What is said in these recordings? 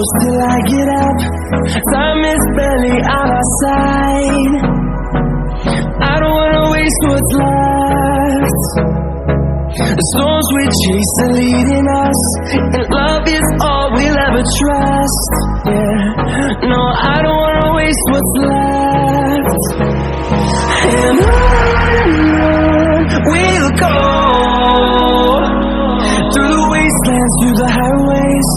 close till I get up. Time is barely on our side. I don't wanna waste what's left. The storms we chase are leading us, and love is all we'll ever trust. Yeah, no, I don't wanna waste what's left. And on we'll go, through the wastelands, through the highways,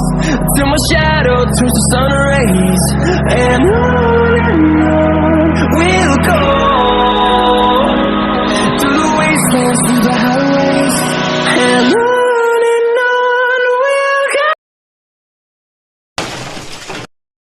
till my shadow turns to sun rays. And on